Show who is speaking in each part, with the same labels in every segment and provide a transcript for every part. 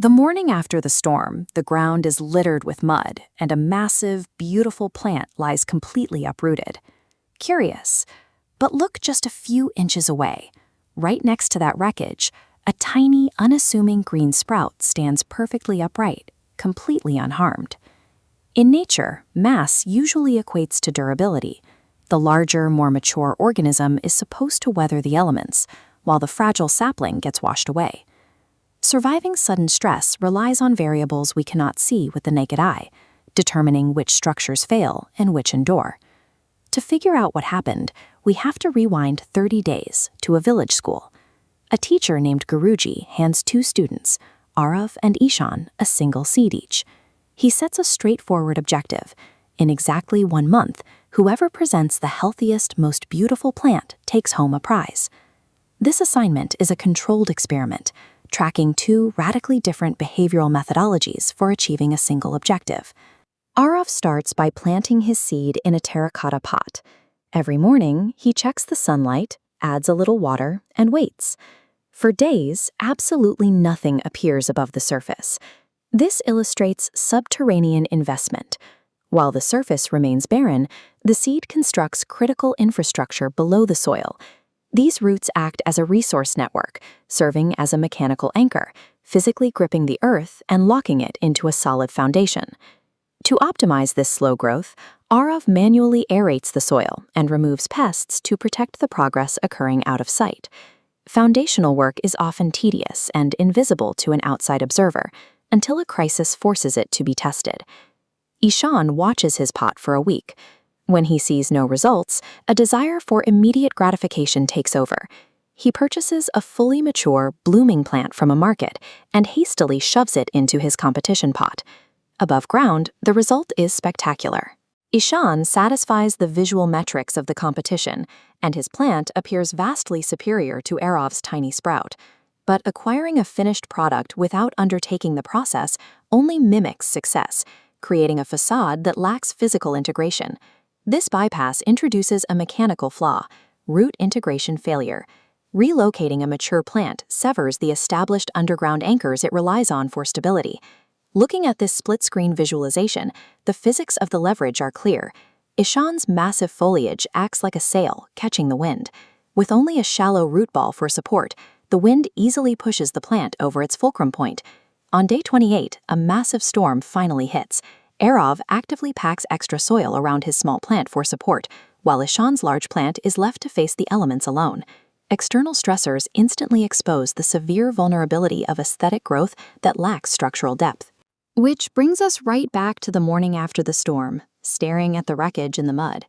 Speaker 1: The morning after the storm, the ground is littered with mud, and a massive, beautiful plant lies completely uprooted. Curious, but look just a few inches away. Right next to that wreckage, a tiny, unassuming green sprout stands perfectly upright, completely unharmed. In nature, mass usually equates to durability. The larger, more mature organism is supposed to weather the elements, while the fragile sapling gets washed away. Surviving sudden stress relies on variables we cannot see with the naked eye, determining which structures fail and which endure. To figure out what happened, we have to rewind 30 days to a village school. A teacher named Guruji hands two students, Arav and Ishan, a single seed each. He sets a straightforward objective. In exactly 1 month, whoever presents the healthiest, most beautiful plant takes home a prize. This assignment is a controlled experiment, tracking two radically different behavioral methodologies for achieving a single objective. Arav starts by planting his seed in a terracotta pot. Every morning, he checks the sunlight, adds a little water, and waits. For days, absolutely nothing appears above the surface. This illustrates subterranean investment. While the surface remains barren, the seed constructs critical infrastructure below the soil. These roots act as a resource network, serving as a mechanical anchor, physically gripping the earth and locking it into a solid foundation. To optimize this slow growth, Arav manually aerates the soil and removes pests to protect the progress occurring out of sight. Foundational work is often tedious and invisible to an outside observer, until a crisis forces it to be tested. Ishan watches his pot for a week. When he sees no results, a desire for immediate gratification takes over. He purchases a fully mature, blooming plant from a market and hastily shoves it into his competition pot. Above ground, the result is spectacular. Ishan satisfies the visual metrics of the competition, and his plant appears vastly superior to Arav's tiny sprout. But acquiring a finished product without undertaking the process only mimics success, creating a facade that lacks physical integration. This bypass introduces a mechanical flaw: root integration failure. Relocating a mature plant severs the established underground anchors it relies on for stability. Looking at this split-screen visualization, the physics of the leverage are clear. Ishan's massive foliage acts like a sail, catching the wind. With only a shallow root ball for support, the wind easily pushes the plant over its fulcrum point. On day 28, a massive storm finally hits. Arav actively packs extra soil around his small plant for support, while Ishan's large plant is left to face the elements alone. External stressors instantly expose the severe vulnerability of aesthetic growth that lacks structural depth. Which brings us right back to the morning after the storm, staring at the wreckage in the mud.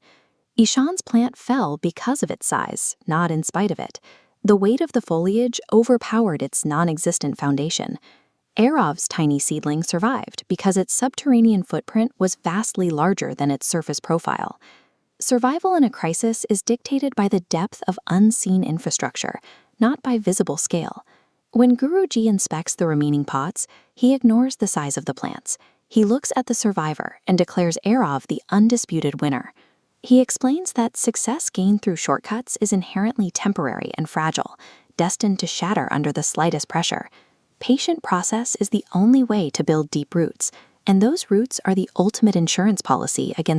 Speaker 1: Ishan's plant fell because of its size, not in spite of it. The weight of the foliage overpowered its non-existent foundation. Arav's tiny seedling survived because its subterranean footprint was vastly larger than its surface profile. Survival in a crisis is dictated by the depth of unseen infrastructure, not by visible scale. When Guruji inspects the remaining pots, he ignores the size of the plants. He looks at the survivor and declares Arav the undisputed winner. He explains that success gained through shortcuts is inherently temporary and fragile, destined to shatter under the slightest pressure. Patient process is the only way to build deep roots, and those roots are the ultimate insurance policy against